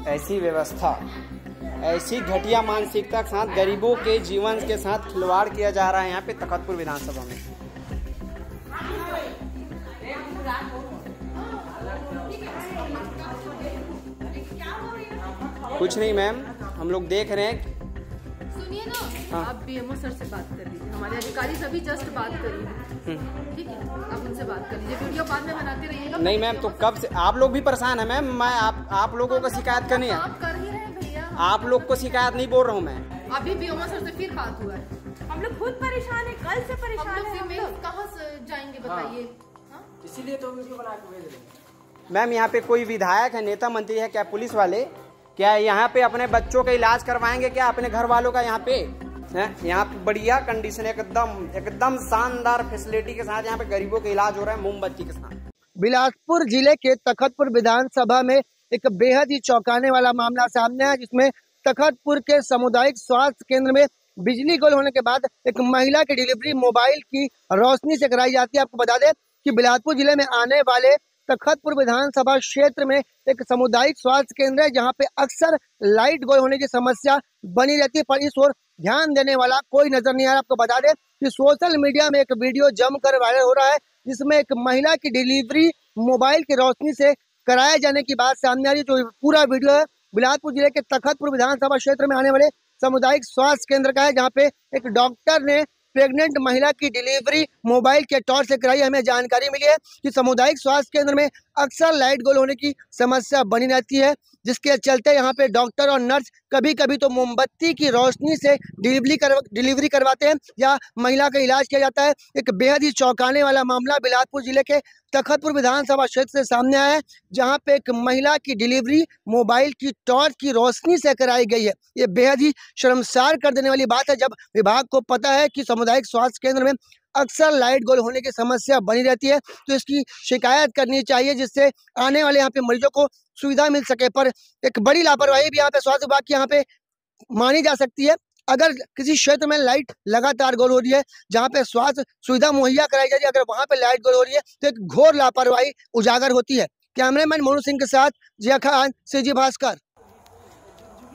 ऐसी व्यवस्था, ऐसी घटिया मानसिकता के साथ गरीबों के जीवन के साथ खिलवाड़ किया जा रहा है यहाँ पे तखतपुर विधानसभा में। कुछ नहीं मैम, हम लोग देख रहे हैं। सुनिए ना, हाँ। आप बीएमओ सर से बात कर लीजिए, हमारे अधिकारी सभी जस्ट बात करी है, ठीक है, आप उनसे बात कर लीजिए, वीडियो बाद में बनाते रहिएगा। नहीं मैम, तो कब से आप लोग भी परेशान है मैम। मैं आप लोगों को शिकायत करनी है। आप कर ही रहे हैं भैया, आप लोग को शिकायत नहीं बोल रहा हूँ मैं। अभी बीएमओ सर से फिर बात हुआ है, हम लोग खुद परेशान है, कल से परेशान है, कहाँ से जाएंगे बताइए। इसीलिए तो वीडियो बना के भेज रहे हैं। मैम यहाँ पे कोई विधायक है, नेता मंत्री है क्या, पुलिस वाले क्या यहाँ पे अपने बच्चों का इलाज करवाएंगे क्या, अपने घर वालों का? यहाँ पे यहाँ पे बढ़िया कंडीशन, एकदम शानदार फैसिलिटी के साथ यहाँ पे गरीबों का इलाज हो रहा है मोमबत्ती के साथ। बिलासपुर जिले के तखतपुर विधानसभा में एक बेहद ही चौंकाने वाला मामला सामने आया, जिसमें तखतपुर के सामुदायिक स्वास्थ्य केंद्र में बिजली गुल होने के बाद एक महिला की डिलीवरी मोबाइल की रोशनी से कराई जाती है। आपको बता दें कि बिलासपुर जिले में आने वाले तखतपुर विधानसभा क्षेत्र में एक सामुदायिक स्वास्थ्य केंद्र है, जहां पे अक्सर लाइट गोल होने की समस्या बनी रहती है, पर इस ओर ध्यान देने वाला कोई नजर नहीं आ रहा। आपको बता दें कि सोशल मीडिया में एक वीडियो जमकर वायरल हो रहा है, जिसमें एक महिला की डिलीवरी मोबाइल की रोशनी से कराए जाने की बात सामने आ रही है। जो पूरा वीडियो है बिलासपुर जिले के तखतपुर विधानसभा क्षेत्र में आने वाले सामुदायिक स्वास्थ्य केंद्र का है, जहाँ पे एक डॉक्टर ने प्रेग्नेंट महिला की डिलीवरी मोबाइल के टॉर्च से कराई। हमें जानकारी मिली है कि सामुदायिक स्वास्थ्य केंद्र में अक्सर लाइट गोल होने की समस्या बनी रहती है, जिसके चलते यहाँ पे डॉक्टर और नर्स कभी कभी तो मोमबत्ती की रोशनी से डिलीवरी करवाते हैं या महिला का इलाज किया जाता है। एक बेहद ही चौंकाने वाला मामला बिलासपुर जिले के तखतपुर विधानसभा क्षेत्र से सामने आया है, जहाँ पे एक महिला की डिलीवरी मोबाइल की टॉर्च की रोशनी से कराई गई है। ये बेहद ही शर्मसार कर देने वाली बात है, जब विभाग को पता है कि सामुदायिक स्वास्थ्य केंद्र में अक्सर लाइट गोल होने की समस्या बनी रहती है, तो इसकी शिकायत करनी चाहिए, जिससे आने वाले यहाँ पे मरीजों को सुविधा मिल सके। पर एक बड़ी लापरवाही भी यहाँ पे स्वास्थ्य विभाग की यहाँ पे मानी जा सकती है। अगर किसी क्षेत्र में लाइट लगातार गोल हो रही है, जहाँ पे स्वास्थ्य सुविधा मुहैया कराई जा रही है, अगर वहाँ पे लाइट गोल हो रही है तो एक घोर लापरवाही उजागर होती है। कैमरामैन मोनू सिंह के साथ जिया खान, सीजी भास्कर।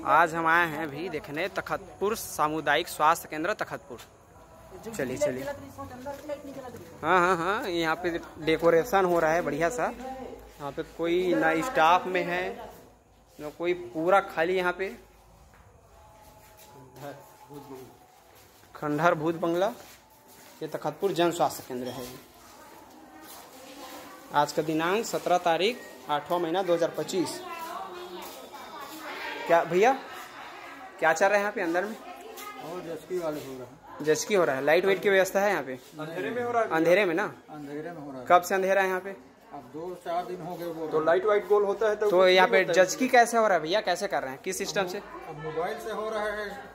आज हम आए हैं भी देखने तखतपुर सामुदायिक स्वास्थ्य केंद्र तखतपुर। चलिए हाँ, यहाँ पे डेकोरेशन हो रहा है बढ़िया सा। यहाँ पे कोई ना स्टाफ में है ना कोई, पूरा खाली। यहाँ पे खंडहर भूत बंगला, ये तखतपुर जन स्वास्थ्य केंद्र है। आज का दिनांक 17 तारीख 8वां महीना 2025। क्या भैया क्या चल रहा है यहाँ पे अंदर में? और जचकी वाले हो रहा है, जचकी हो रहा है। लाइट वेट की व्यवस्था है यहाँ पे? अंधेरे में हो रहा है। अंधेरे में ना? अंधेरे में हो रहा है। कब से अंधेरा है यहाँ पे? अब 2-4 दिन हो गए। तो लाइट वाइट गोल होता है तो यहाँ पे जचकी कैसे हो रहा है भैया? कैसे कर रहे हैं, किस सिस्टम से? अब मोबाइल से हो रहा है,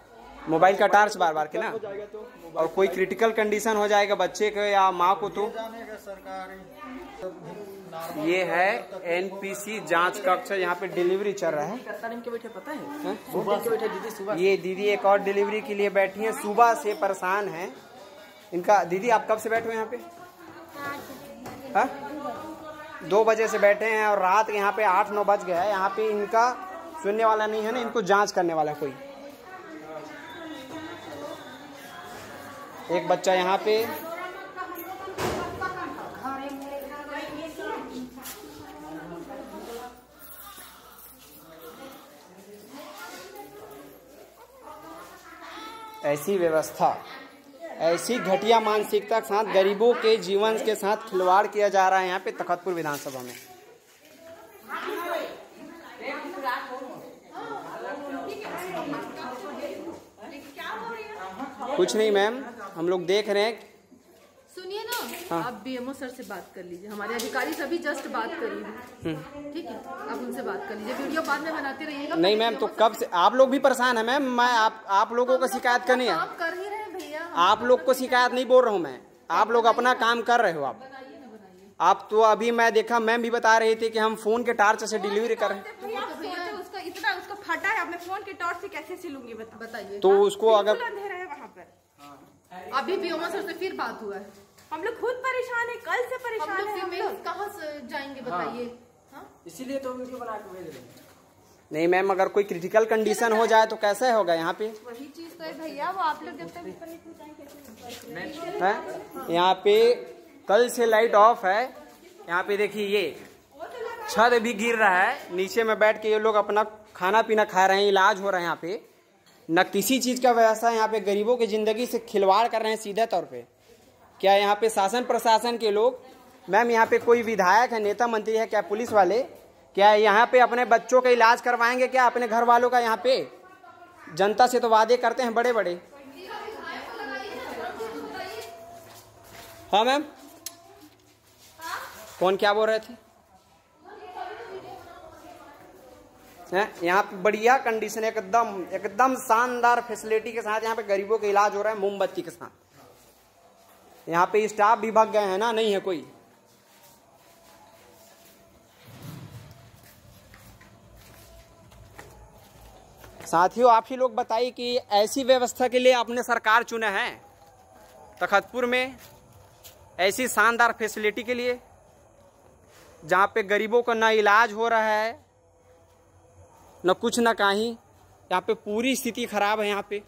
मोबाइल का टार्च बार बार के ना। और कोई क्रिटिकल कंडीशन हो जाएगा बच्चे को या माँ को तो सरकारी। ये है एनपीसी जांच कक्ष, यहाँ पे डिलीवरी चल रहा है। पता है सुबह ये दीदी एक और डिलीवरी के लिए बैठी है, सुबह से परेशान है इनका। दीदी आप कब से बैठे हो यहाँ पे? 2 बजे से बैठे हैं और रात के यहाँ पे 8-9 बज गया है। यहाँ पे इनका सुनने वाला नहीं है ना, इनको जांच करने वाला कोई। एक बच्चा यहाँ पे ऐसी व्यवस्था, ऐसी घटिया मानसिकता के साथ गरीबों के जीवन के साथ खिलवाड़ किया जा रहा है यहाँ पे तखतपुर विधानसभा में। कुछ नहीं मैम, हम लोग देख रहे हैं। सुनिए ना, हाँ। आप बीएमओ सर से बात कर लीजिए, हमारे अधिकारी सभी जस्ट बात करी है, ठीक है, आप उनसे बात कर लीजिए, वीडियो बाद में बनाते रहिएगा। नहीं मैम, तो कब से आप लोग भी परेशान है मैम। मैं आप लोगों को शिकायत करनी है। आप कर ही रहे हैं भैया, आप लोग को शिकायत नहीं बोल रहा हूँ मैं, आप लोग अपना काम कर रहे हो। आप तो अभी मैं देखा मैम भी बता रहे थे कि हम फोन के टॉर्च से डिलीवरी कर रहे हैं। उसको फटा है, मैं फोन के टॉर्च से कैसे सिलूंगी बताइए। तो उसको अगर अंधेरा है वहाँ पर, अभी बीएमओ सर से फिर बात हुआ है, हम लोग खुद परेशान है, कल से परेशान है। हम लोग कहाँ से जाएंगे बताइए। इसीलिए तो वीडियो बना के भेज रहे हैं। नहीं मैम, अगर कोई क्रिटिकल कंडीशन हो जाए तो कैसे होगा यहाँ पे? वही चीज तो है भैया, वो आप लोग जब तक है यहाँ पे कल से लाइट ऑफ है। यहाँ पे देखिए ये छत भी गिर रहा है, नीचे में बैठ के ये लोग अपना खाना पीना खा रहे हैं, इलाज हो रहा है यहाँ पे। न किसी चीज का व्यवस्था, यहाँ पे गरीबों की जिंदगी से खिलवाड़ कर रहे हैं सीधे तौर पे। क्या यहाँ पे शासन प्रशासन के लोग, मैम यहाँ पे कोई विधायक है, नेता मंत्री है क्या, पुलिस वाले क्या यहाँ पे अपने बच्चों का इलाज करवाएंगे क्या, अपने घर वालों का? यहाँ पे जनता से तो वादे करते हैं बड़े बड़े। हाँ मैम, कौन क्या बोल रहे थे? यहाँ पे बढ़िया कंडीशन, एकदम एकदम शानदार फैसिलिटी के साथ यहाँ पे गरीबों का इलाज हो रहा है, मोमबत्ती के साथ। यहाँ पे स्टाफ भी भाग गए हैं ना, नहीं है कोई। साथियों, आप ही लोग बताइए कि ऐसी व्यवस्था के लिए आपने सरकार चुने हैं तखतपुर में, ऐसी शानदार फैसिलिटी के लिए, जहाँ पे गरीबों का ना इलाज हो रहा है, न कुछ न कहीं। यहाँ पे पूरी स्थिति खराब है यहाँ पे।